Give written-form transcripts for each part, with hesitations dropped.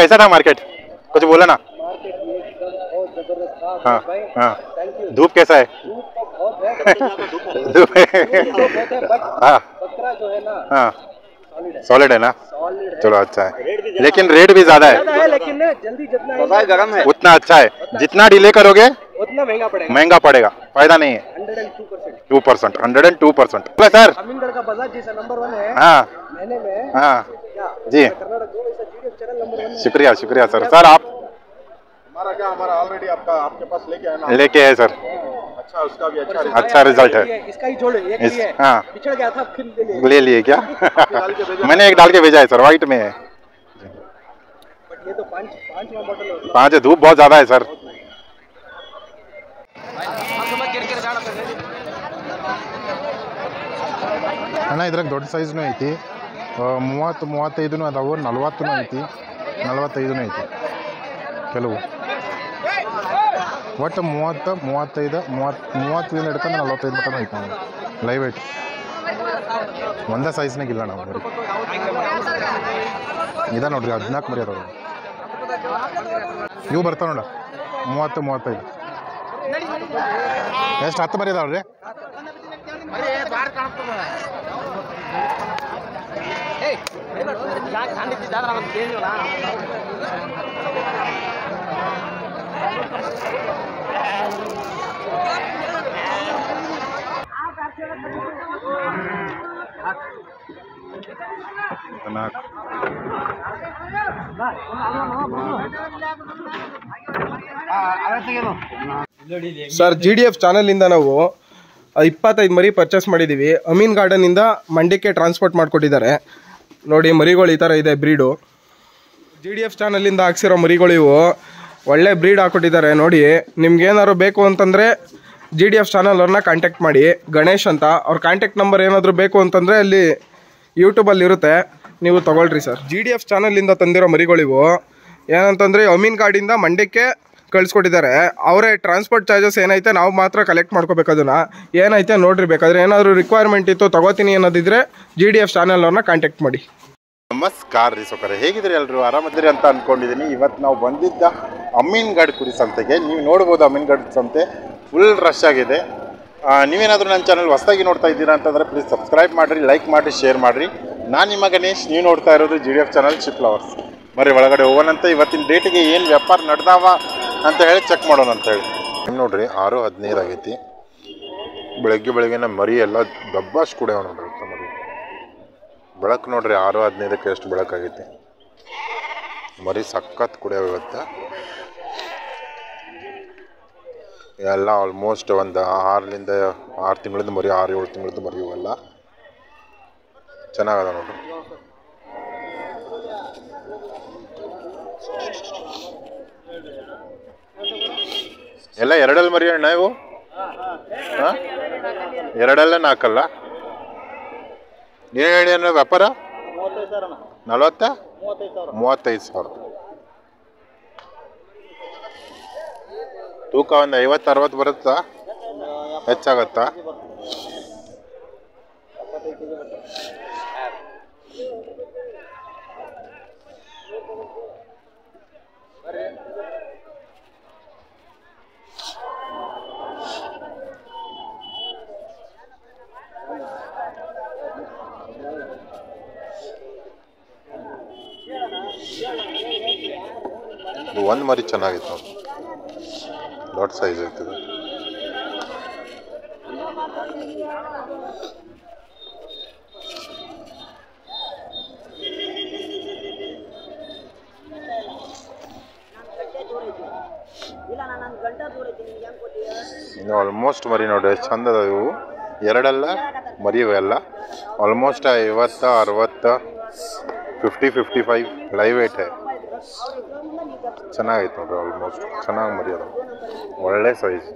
कैसा था मार्केट? कुछ बोला ना। हाँ हाँ, धूप कैसा है? धूप हाँ हाँ, सॉलिड है ना, चलो अच्छा है, लेकिन रेट भी ज्यादा है, लेकिन जल्दी जितना गर्म है उतना अच्छा है, जितना डिले करोगे उतना महंगा पड़ेगा, फायदा नहीं है। 2%, 102%। सर अमीनगढ़ का बाजार जैसा नंबर 1 है। हाँ महीने में हाँ जी, चैनल नंबर 1 शुक्रिया शुक्रिया सर। सर आप हमारा ऑलरेडी आपके पास लेके आए ना? लेके आए सर, अच्छा, उसका भी अच्छा रिजल्ट है। इसका ही छोड़ हाँ पिछड़ गया था, फिर ले लिए क्या? मैंने एक डाल के भेजा है सर, व्हाइट में है। ये तो 5वां बॉटल है। 5 है, धूप बहुत ज्यादा है सर। ಅಣ್ಣ ಇದ್ರಾಗ ದೊಡ್ಡ ಸೈಜ್ನೂ ಐತಿ, 30-35 ಅದಾವು, 40 ಐತಿ, 45 ಐತಿ ಕೆಲವು, ಒಟ್ಟು 30, 35, 30 ಹಿಡ್ಕೊಂಡು 45 ಮಟನೂ ಐತಿ ನಾವು ಲೈವ್ ವೇಟ್. ಒಂದೇ ಸೈಜ್ನಾಗ ಇಲ್ಲ ನಾವು ಬರೀ ಇದ ನೋಡ್ರಿ, 14 ಮರಿ ಅದಾವೆ ಇವು ಬರ್ತಾವ ನೋಡ, 30, 35 ಎಷ್ಟು 10 ಮರಿ ಅದಾವ್ರಿ. ಸರ್ GDF ಚಾನಲಿಂದ ನಾವು 25 ಮರಿ ಪರ್ಚೇಸ್ ಮಾಡಿದ್ದೀವಿ. ಅಮೀನ್ ಗಾರ್ಡನಿಂದ ಮಂಡ್ಯಕ್ಕೆ ಟ್ರಾನ್ಸ್ಪೋರ್ಟ್ ಮಾಡಿಕೊಟ್ಟಿದ್ದಾರೆ. ನೋಡಿ ಮರಿಗಳು ಈ ಥರ ಇದೆ ಬ್ರೀಡು. GDF ಚಾನಲಿಂದ ಹಾಕ್ಸಿರೋ ಮರಿಗಳು ಇವು, ಒಳ್ಳೆ ಬ್ರೀಡ್ ಹಾಕ್ಕೊಟ್ಟಿದ್ದಾರೆ. ನೋಡಿ ನಿಮ್ಗೇನಾದ್ರು ಬೇಕು ಅಂತಂದರೆ GDF ಚಾನಲ್ ಅವ್ರನ್ನ ಕಾಂಟ್ಯಾಕ್ಟ್ ಮಾಡಿ, ಗಣೇಶ್ ಅಂತ. ಅವ್ರ ಕಾಂಟ್ಯಾಕ್ಟ್ ನಂಬರ್ ಏನಾದರೂ ಬೇಕು ಅಂತಂದರೆ ಅಲ್ಲಿ ಯೂಟ್ಯೂಬಲ್ಲಿ ಇರುತ್ತೆ, ನೀವು ತೊಗೊಳ್ರಿ ಸರ್. GDF ಚಾನಲಿಂದ ತಂದಿರೋ ಮರಿಗಳಿವು ಏನಂತಂದರೆ ಅಮೀನ್ ಗಾರ್ಡಿಂದ ಮಂಡ್ಯಕ್ಕೆ ಕಳಿಸ್ಕೊಟ್ಟಿದ್ದಾರೆ. ಅವರೇ ಟ್ರಾನ್ಸ್ಪೋರ್ಟ್ ಚಾರ್ಜಸ್ ಏನೈತೆ ನಾವು ಮಾತ್ರ ಕಲೆಕ್ಟ್ ಮಾಡ್ಕೋಬೇಕು. ಅದನ್ನು ಏನೈತೆ ನೋಡ್ರಿ, ಬೇಕಾದರೆ ಏನಾದರೂ ರಿಕ್ವೈರ್ಮೆಂಟ್ ಇತ್ತು ತೊಗೋತೀನಿ ಅನ್ನೋದಿದ್ರೆ GDF ಚಾನಲ್ ಅವ್ರನ್ನ ಕಾಂಟ್ಯಾಕ್ಟ್ ಮಾಡಿ. ನಮಸ್ಕಾರ ರೀ ಸೊಕರೆ, ಹೇಗಿದ್ರಿ ಎಲ್ಲರೂ? ಆರಾಮದಿರಿ ಅಂತ ಅಂದ್ಕೊಂಡಿದ್ದೀನಿ. ಇವತ್ತು ನಾವು ಬಂದಿದ್ದ ಅಮೀನ್ಗಢ ಕುರಿ ಸಂತೆಗೆ. ನೀವು ನೋಡ್ಬೋದು ಅಮೀನ್ಗಢ ಸಂತೆ ಫುಲ್ ರಶ್ ಆಗಿದೆ. ನೀವೇನಾದರೂ ನನ್ನ ಚಾನಲ್ ಹೊಸದಾಗಿ ನೋಡ್ತಾ ಇದ್ದೀರಾ ಅಂತಂದರೆ ಪ್ಲೀಸ್ ಸಬ್ಸ್ಕ್ರೈಬ್ ಮಾಡಿರಿ, ಲೈಕ್ ಮಾಡಿರಿ, ಶೇರ್ ಮಾಡಿರಿ. ನಾನು ನಿಮ್ಮ ಗಣೇಶ್, ನೀವು ನೋಡ್ತಾ ಇರೋದು GDF ಚಾನಲ್ ಶಿಪ್ ಲವರ್ಸ್. ಬರೀ ಒಳಗಡೆ ಹೋಗೋಣಂತ. ಇವತ್ತಿನ ಡೇಟಿಗೆ ಏನು ವ್ಯಾಪಾರ ನಡೆದಾವ ಅಂತ ಹೇಳಿ ಚೆಕ್ ಮಾಡೋಣ ಅಂತ ಹೇಳಿ. ನಿಮ್ಮ ನೋಡ್ರಿ 6:15 ಆಗೈತಿ. ಬೆಳಗ್ಗೆನೇ ಮರಿ ಎಲ್ಲ ದಬ್ಬಾಶ್ ಕುಡಿಯವ ನೋಡ್ರಿ ಮರಿ. ಬೆಳಕು ನೋಡ್ರಿ 6:15ಕ್ಕೆ ಎಷ್ಟು ಬೆಳಕಾಗೈತಿ. ಮರಿ ಸಖತ್ ಕುಡಿಯವ ಇವತ್ತು. ಎಲ್ಲ ಆಲ್ಮೋಸ್ಟ್ ಒಂದು 6 ತಿಂಗಳದ್ದು ಮರಿ, 6-7 ತಿಂಗಳದ್ದು ಮರಿ ಇವೆಲ್ಲ ಚೆನ್ನಾಗದ ನೋಡ್ರಿ. ಎಲ್ಲ ಎರಡಲ್ಲಿ ಮರಿ ಅಣ್ಣ ಇವು? ಹಾಂ, ಎರಡಲ್ಲೇ 4 ಅಲ್ಲ? ಏನು ಹೇಳಿ ಅನ್ನೋ ವ್ಯಾಪಾರ? 40? 35,000. ತೂಕ ಒಂದು 50-60 ಬರುತ್ತಾ? ಹೆಚ್ಚಾಗತ್ತಾ? ಒಂದು ಮರಿ ಚೆನ್ನಾಗಿತ್ತು ನೋಡಿ, ದೊಡ್ಡ ಸೈಜ್ ಐತದೆ. ಇನ್ನು ಆಲ್ಮೋಸ್ಟ್ ಮರಿ ನೋಡಿ ಎಷ್ಟು ಚಂದ ಅದ ಇವು. ಎರಡಲ್ಲ ಮರಿ ಇವೆಲ್ಲ ಆಲ್ಮೋಸ್ಟ್ 50-60, 50-55 ಲೈವ್ ವೇಟ್. ಚೆನ್ನಾಗೈತೆ ನೋಡ್ರಿ, ಆಲ್ಮೋಸ್ಟ್ ಚೆನ್ನಾಗಿ ಮರಿ ಅದ, ಒಳ್ಳೆ ಸೈಜ್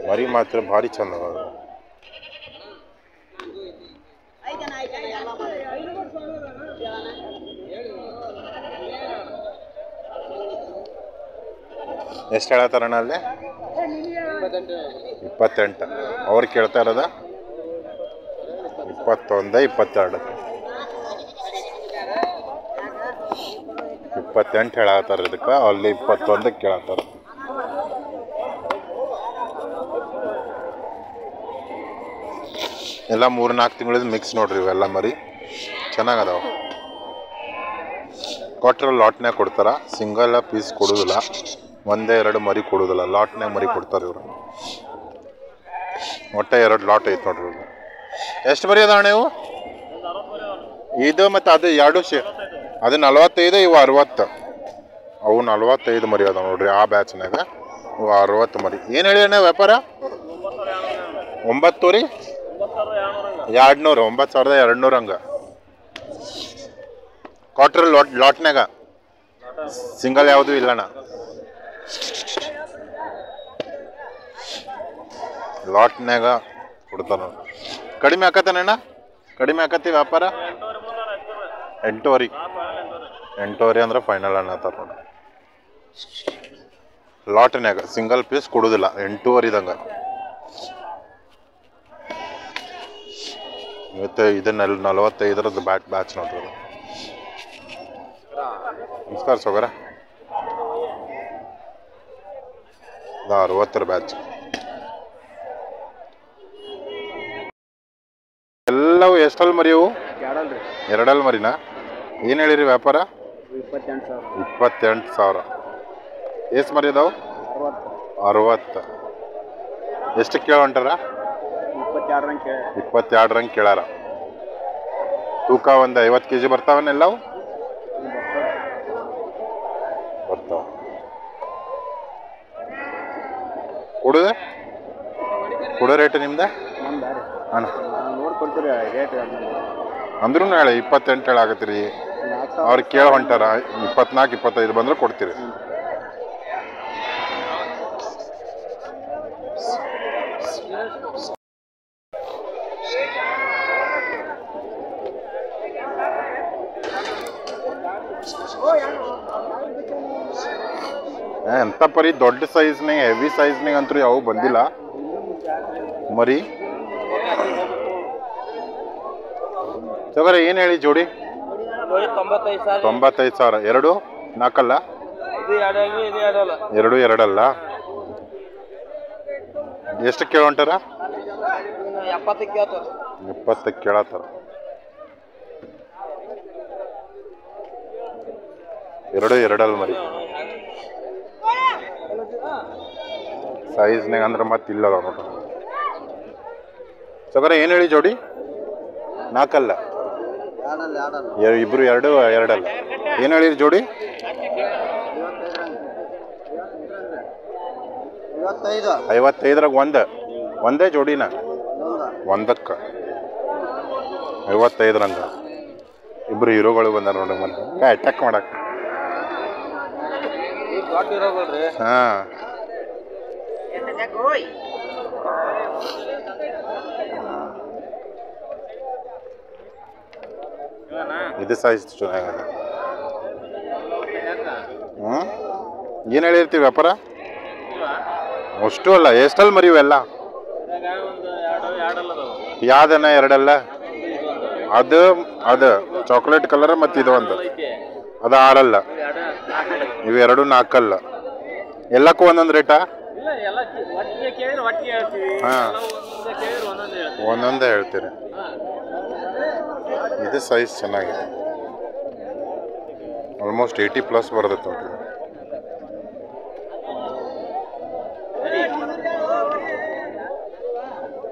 ಮರಿ ಮಾತ್ರ ಭಾರಿ ಚಂದ ಅದ. ಎಷ್ಟು ಹೇಳತ್ತಾರಣ್ಣ ಅಲ್ಲಿ? 28. ಅವ್ರು ಕೇಳ್ತಾ ಇರೋದ 21, 22. 28 ಹೇಳತ್ತಾರ ಇದಕ್ಕೆ, ಅಲ್ಲಿ 21 ಕೇಳತ್ತಾರ. ಎಲ್ಲ 3-4 ತಿಂಗಳಿಂದ ಮಿಕ್ಸ್ ನೋಡ್ರಿ ಇವೆಲ್ಲ ಮರಿ ಚೆನ್ನಾಗದಾವ. ಕೊಟ್ಟರೆ ಲಾಟ್ನ್ಯಾಗ ಕೊಡ್ತಾರ, ಸಿಂಗಲ್ ಪೀಸ್ ಕೊಡೋದಿಲ್ಲ, 1-2 ಮರಿ ಕೊಡೋದಿಲ್ಲ, ಲಾಟ್ನ್ಯಾಗ ಮರಿ ಕೊಡ್ತಾರೆ ಇವರು. ಒಟ್ಟೆ 2 ಲಾಟ್ ಐತೆ ನೋಡ್ರಿ ಇವ್ರು. ಎಷ್ಟು ಮರಿ ಅದಾವ ನೀವು? ಇದು ಮತ್ತು ಅದು ಎರಡು ಅದು 45, ಇವು 60. ಅವು 45 ಮರಿ ಅದಾವ ನೋಡ್ರಿ ಆ ಬ್ಯಾಚ್ನಾಗ. ಇವು 60 ಮರಿ. ಏನು ಹೇಳಿ ಅಣ್ಣ ವ್ಯಾಪಾರ? 9 ರೀ 200, 9200 ಹಂಗೆ ಕ್ವಾರ್ಟರ್ ಲಾಟ್ನಾಗ. ಸಿಂಗಲ್ ಯಾವುದು ಇಲ್ಲಣ್ಣ, ಲಾಟ್ನಾಗ ಕೊಡ್ತಾರ ನೋಡಿ. ಕಡಿಮೆ ಆಕತ್ತೇನಣ್ಣ? ಕಡಿಮೆ ಆಕತಿ ವ್ಯಾಪಾರ? 8.5 ಅಂದ್ರೆ ಫೈನಲ್ ಅನ್ನತ್ತಾರ ನೋಡಿ. ಲಾಟ್ನ್ಯಾಗ ಸಿಂಗಲ್ ಪೀಸ್ ಕೊಡೋದಿಲ್ಲ, 8.5 ಇದಂಗೆ. ಇವತ್ತು ಇದನ್ನೆಲ್ಲ 45 ಬ್ಯಾಚ್ ನೋಡ್ರಿ. ನಮಸ್ಕಾರ ಸೋಗರ. 60 ಬ್ಯಾಚ್. ಎಲ್ಲವು ಎಷ್ಟಲ್ಲಿ ಮರಿ ಅವು? 2 ಮರಿನಾ? ಏನು ಹೇಳಿರಿ ವ್ಯಾಪಾರ? 28,000. ಎಷ್ಟು ಮರಿ ಅದಾವು? 60. ಎಷ್ಟು ಕೇಳ ಹೊಂಟಾರ? 22 ಕೇಳಾರ. ತೂಕ ಒಂದು 50 kg ಬರ್ತಾವನ್ನೆಲ್ಲವು? ಬರ್ತಾವ. ಕೊಡೋ ರೇಟ್ ನಿಮ್ದ ಅಣ್ಣ? ಅಂದ್ರೂ ಹೇಳಿ 28 ಹೇಳಾಕತ್ತೀರಿ. ಅವ್ರಿಗೆ ಕೇಳ ಹೊಂಟಾರ 24-25 ಬಂದ್ರೆ ಕೊಡ್ತೀರಿ. ಎಂತ ಪರಿ ದೊಡ್ಡ ಸೈಜ್ನಾಗ, ಹೆವಿ ಸೈಜ್ನಾಗ ಅಂತೂ ಯಾವ ಬಂದಿಲ್ಲ ಮರಿ. ಸಗರ ಏನು ಹೇಳಿ ಜೋಡಿ? 95,000. 2 4 ಅಲ್ಲ? 2 2 ಅಲ್ಲ? ಎಷ್ಟು ಕೇಳ ಹೊಂಟಾರ? 70 ಕೇಳತ್ತಾರ. 2 2 ಮರಿ ಸೈಜ್ನಾಗ ಅಂದ್ರೆ ಮತ್ತೆ ಇಲ್ಲದ ನೋಡ್ರಿ. ಸಗರ ಏನು ಹೇಳಿ ಜೋಡಿ? 4 ಅಲ್ಲ? ಇಬ್ರು 2 2 ಅಲ್ಲ? ಏನು ಹೇಳಿರಿ ಜೋಡಿ? 55 ಒಂದೇ ಜೋಡಿನ? 1ಕ್ಕೆ 55 ಇಬ್ರು ಹೀರೋಗಳು ಬಂದಾರ ನೋಡಿ ಮನೆ ಅಟ್ಯಾಕ್ ಮಾಡಕ್. ಹಾಂ, ಇದು ಸೈಜ್ ಚೆನ್ನಾಗದ. ಏನು ಹೇಳಿರ್ತೀವಿ ವ್ಯಾಪಾರ? ಅಷ್ಟು ಅಲ್ಲ, ಎಷ್ಟಲ್ಲಿ ಮರಿ ಇವೆಲ್ಲ? ಯಾವ್ದನ 2 ಅಲ್ಲ? ಅದು ಚಾಕ್ಲೇಟ್ ಕಲರ್ ಮತ್ತು ಇದು ಒಂದು ಅದು 6 ಅಲ್ಲ? ಇವು 2 4 ಅಲ್ಲ? ಎಲ್ಲಕ್ಕೂ ಒಂದೊಂದು ರೇಟಾ? ಹಾಂ, ಒಂದೊಂದೇ ಹೇಳ್ತೀರಿ. ಇದು ಸೈಜ್ ಚೆನ್ನಾಗಿದೆ, ಆಲ್ಮೋಸ್ಟ್ 80+ ಬರ್ತೈತೆ ನೋಡ್ರಿ.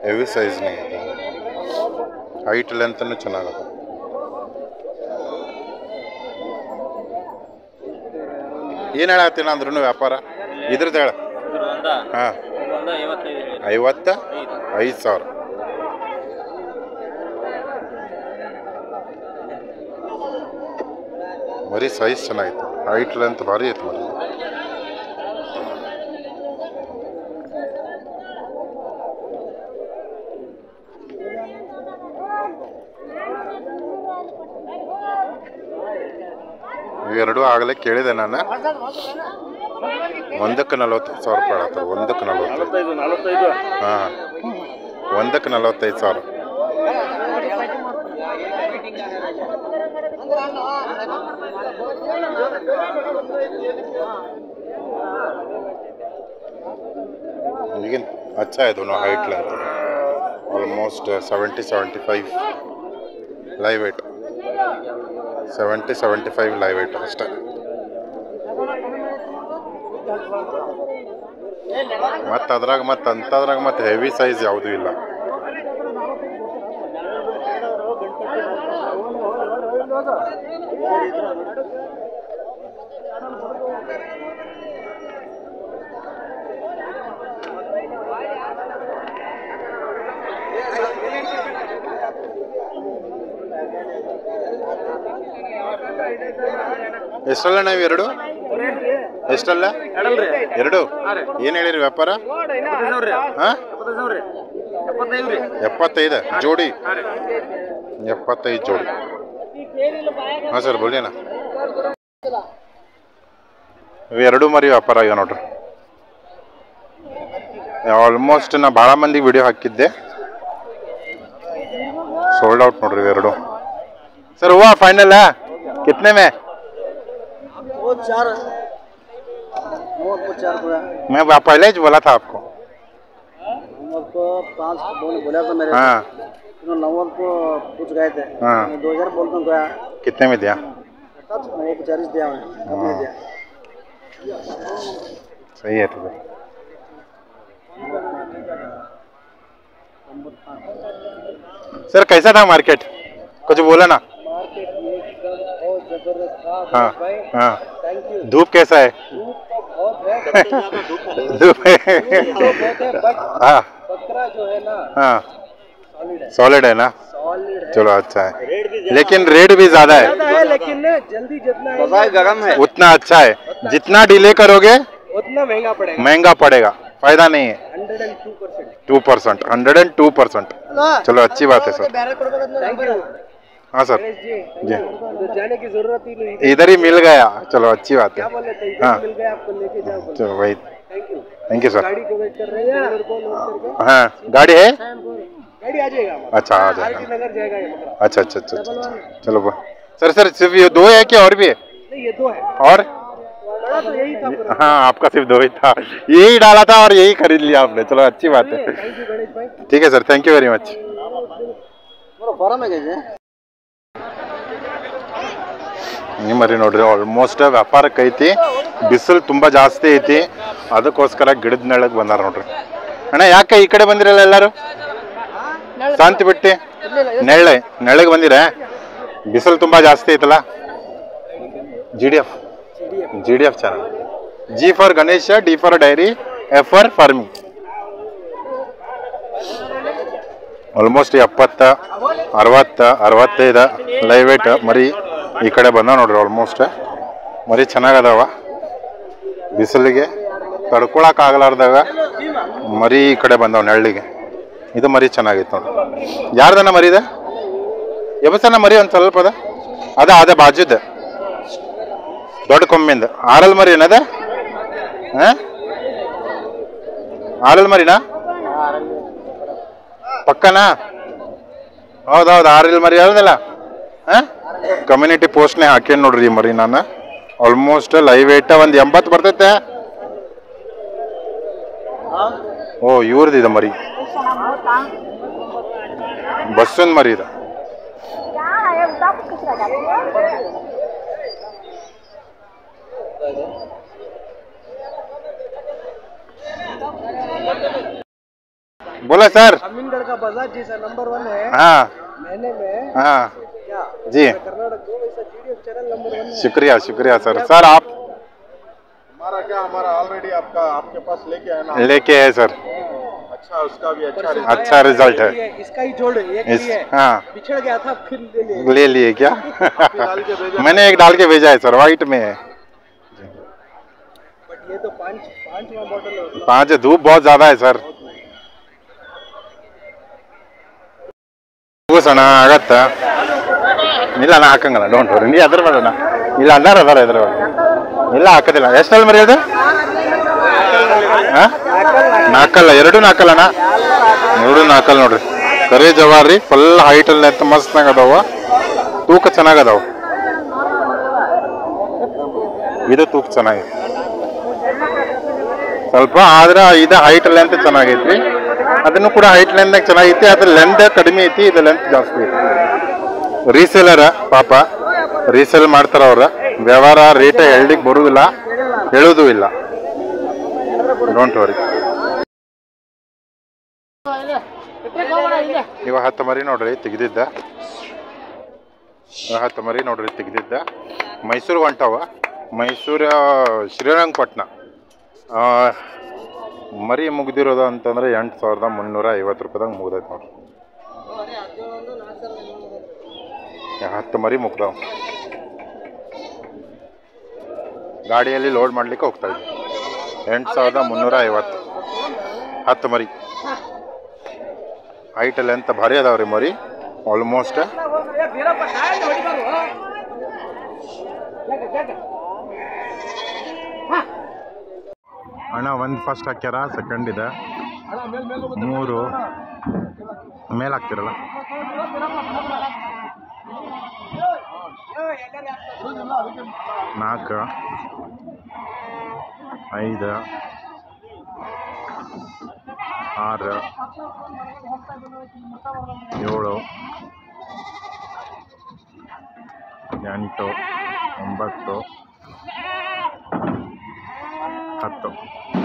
ಹೆವಿ ಸೈಜ್ನಾಗ ಇದೆ, ಹೈಟ್ ಲೆಂತನೂ ಚೆನ್ನಾಗದ. ಏನು ಹೇಳತ್ತೀನಿ ಅಂದ್ರೂ ವ್ಯಾಪಾರ ಇದ್ರದ್ದು ಹೇಳ? ಹಾಂ, 55,000. ಮರಿ ಸೈಜ್ ಚೆನ್ನಾಗಿತ್ತು, ಹೈಟ್ ಲೆಂತ್ ಭಾರಿ ಐತೆ ಮರಿ. ಇವೆರಡು ಆಗಲೇ ಕೇಳಿದೆ ನಾನು. 1ಕ್ಕೆ 45,000 ರೂಪಾಯಿ ಹೇಳ್ತಾರೆ. 1ಕ್ಕೆ 45. ಹಾಂ, 1ಕ್ಕೆ 45,000. अच्छा है दोनों height length almost 70-75 live wait 70-75 live wait ಅಷ್ಟೇ ಮತ್ತು ಅದ್ರಾಗ ಮತ್ತು ಅಂಥದ್ರಾಗ ಮತ್ತು ಹೆವಿ ಸೈಜ್ ಯಾವುದೂ ಇಲ್ಲ ಎಷ್ಟಲ್ಲ ನಾವು ಎರಡು ಎಷ್ಟಲ್ಲ ಎರಡು ಏನು ಹೇಳಿರಿ ವ್ಯಾಪಾರ 75 ಜೋಡಿ 75 ಜೋಡಿ ಹಾಂ ಸರ್ ಬೋಲಿಯನ ಇವೆರಡು ಮರಿ ವ್ಯಾಪಾರ ಆಗ್ಯಾವ ನೋಡ್ರಿ ಆಲ್ಮೋಸ್ಟ್ ನಾ ಭಾಳ ಮಂದಿಗೆ ವಿಡಿಯೋ ಹಾಕಿದ್ದೆ सोल्ड आउट नोड्री इवेरडू सर हुआ फाइनल है कितने में वो चार मैं पहले ही बोला था आपको को 5 बोला था मेरे हाँ नवल को पूछ गए थे हाँ 2000 बोलता हूँ गया कितने में दिया 140 दिया मैंने दिया सही है तो सर कैसा था मार्केट कुछ बोला ना हाँ हाँ धूप कैसा है धूप हाँ जो है ना हाँ सॉलिड है ना चलो अच्छा है लेकिन रेट भी ज्यादा है लेकिन जल्दी जितना गरम है उतना अच्छा है जितना डिले करोगे उतना महंगा पड़ेगा फायदा नहीं है 2% 102%। चलो अच्छी बात है सर हाँ सर जी जाने की जरूरत ही नहीं इधर ही मिल गया चलो अच्छी बात है हाँ मिल गया आपको लेके जाओ चलो भाई थैंक यू सर गाड़ी को वेट कर रहे हैं हाँ गाड़ी है गाड़ी आ जाएगा अच्छा आ जाएगा नगर जाएगा ये मतलब अच्छा अच्छा अच्छा अच्छा चलो सर सिर्फ ये दो है क्या और भी है नहीं ये दो है और बड़ा तो यही था हाँ आपका सिर्फ दो ही था यही डाला था और यही खरीद लिया आपने चलो अच्छी बात है थैंक यू गणेश भाई ठीक है sir thank you very much फॉरम है कैसे ನೀವು ಮರಿ ನೋಡ್ರಿ ಆಲ್ಮೋಸ್ಟ್ ವ್ಯಾಪಾರಕ್ಕೆ ಐತಿ ಬಿಸಿಲು ತುಂಬ ಜಾಸ್ತಿ ಐತಿ ಅದಕ್ಕೋಸ್ಕರ ಗಿಡದ ನೆಳಗೆ ಬಂದಾರ ನೋಡ್ರಿ ಅಣ್ಣ ಯಾಕೆ ಈ ಕಡೆ ಬಂದಿರಲ್ಲ ಎಲ್ಲರೂ ಶಾಂತಿ ಬಿಟ್ಟು ನೆಳಗೆ ಬಂದಿರ ಬಿಸಿಲು ತುಂಬ ಜಾಸ್ತಿ ಐತಲ್ಲ G D F channel G for Ganesha D for dairy F for farming almost 70 60 65 live weight ಮರಿ ಈ ಕಡೆ ಬಂದ ನೋಡ್ರಿ ಆಲ್ಮೋಸ್ಟ್ ಮರಿ ಚೆನ್ನಾಗದಾವ ಬಿಸಿಲಿಗೆ ತಡ್ಕೊಳಕ್ಕಾಗಲಾರ್ದಾಗ ಮರಿ ಈ ಕಡೆ ಬಂದವ ನೆಳ್ಳಿಗೆ ಇದು ಮರಿ ಚೆನ್ನಾಗಿತ್ತು ನೋಡ್ರಿ ಯಾರ್ದನ ಮರಿ ಇದೆ ಎಬಸನ ಮರಿ ಒಂದು ಸ್ವಲ್ಪ ಅದ ಬಾಜುದ ದೊಡ್ಡ ಕೊಮ್ಮಿಂದ ಆರಲ್ ಮರಿ ಏನದ ಆರಲ್ ಮರಿನಾ ಪಕ್ಕನಾ ಹೌದೌದು ಆರಲ್ ಮರಿ ಹೇಳ್ದಲ್ಲ ಕಮ್ಯುನಿಟಿ ಪೋಸ್ಟ್ನೇ ಹಾಕೇನು ನೋಡ್ರಿ ಈ ಮರಿ ನಾನು ಆಲ್ಮೋಸ್ಟ್ ಲೈವ್ ವೇಟ್ ಒಂದು 80 ಬರ್ತೈತೆ ಓ ಇವ್ರದಿದೆ ಮರಿ ಬಸ್ಸನ್ ಮರಿ ಇದೆ बोला सर अमीनगढ़ का बाजार जी सर नंबर 1 है हाँ महीने में हाँ क्या जी कर्नाटक को वैसा जीडीएफ चैनल नंबर 1 है शुक्रिया सर आप हमारा क्या हमारा ऑलरेडी आपके पास लेके है ना लेके है सर अच्छा उसका भी अच्छा रिजल्ट है इसका ही जोड़ एक ही है हाँ बिछड़ गया था फिर ले लिए क्या मैंने एक डाल के भेजा है सर व्हाइट में है बट ये तो पांचवा मॉडल है 5 धूप बहुत ज्यादा है सर ಸಣ್ಣ ಆಗತ್ತ ಇಲ್ಲ ನಾ ಹಾಕಂಗಲ್ಲ ಡೋಂಟ್ ವರಿ ನೀ ಅದ್ರ ಬೇಡ ಇಲ್ಲ ಅದಾರ ಇದ್ರ ಇಲ್ಲ ಹಾಕೋದಿಲ್ಲ ಎಷ್ಟಲ್ಲಿ ಮರಿ ಅದು ನಾಲ್ಕಲ್ಲ ಎರಡು ನಾಲ್ಕಲ್ಲಣ್ಣ ನೋಡ್ರಿ ಕರೆ ಜವಾರಿ ಫುಲ್ ಹೈಟ್ ಅಲ್ಲಿ ಅಂತ ಮಸ್ತ್ನಾಗ ಅದಾವ ತೂಕ ಚೆನ್ನಾಗದಾವ ಇದು ತೂಕ ಚೆನ್ನಾಗಿದೆ ಸ್ವಲ್ಪ ಆದ್ರೆ ಇದು ಹೈಟ್ ಅಲ್ಲಿ ಅಂತ ಚೆನ್ನಾಗೈತ್ರಿ ಅದನ್ನು ಕೂಡ ಹೈಟ್ ಲೆಂತ್ನಾಗ ಚೆನ್ನಾಗೈತಿ, ಅದ್ರ ಲೆಂತ್ ಕಡಿಮೆ ಐತಿ, ಇದು ಲೆಂತ್ ಜಾಸ್ತಿ ಐತಿ. ರೀಸೇಲರ ಪಾಪ ರೀಸೇಲ್ ಮಾಡ್ತಾರ ಅವ್ರ, ವ್ಯವಹಾರ ರೇಟ್ ಹೇಳಲಿಕ್ಕೆ ಬರುವುದಿಲ್ಲ, ಹೇಳೋದು ಇಲ್ಲ. Don't worry. ಇವ 10 ಮರಿ ನೋಡ್ರಿ ತೆಗೆದಿದ್ದ, 10 ಮರಿ ನೋಡ್ರಿ ತೆಗೆದಿದ್ದ. ಮೈಸೂರು ಹೊಂಟವ, ಮೈಸೂರು ಶ್ರೀರಂಗಪಟ್ಟಣ. ಮರಿ ಮುಗ್ದಿರೋದು ಅಂತಂದ್ರೆ 8,350 ರೂಪಾಯಿದಾಗ ಮುಗ್ದೈತೆ ನೋಡ್ರಿ. 10 ಮರಿ ಮುಗ್ದಾವ. ಗಾಡಿಯಲ್ಲಿ ಲೋಡ್ ಮಾಡ್ಲಿಕ್ಕೆ ಹೋಗ್ತಾ ಇದ್ವಿ. 8,350 10 ಮರಿ. ಹೈಟ್ ಲೆಂತ್ ಭಾರಿ ಅದಾವ್ರಿ ಮರಿ, ಆಲ್ಮೋಸ್ಟ್. ಅಣ್ಣ ಒಂದು ಫಸ್ಟ್ ಹಾಕ್ಯಾರ, ಸೆಕೆಂಡ್ ಇದೆ, 3 ಮೇಲೆ ಹಾಕ್ತಿರಲ್ಲ. 4 5 6 7 8 9 10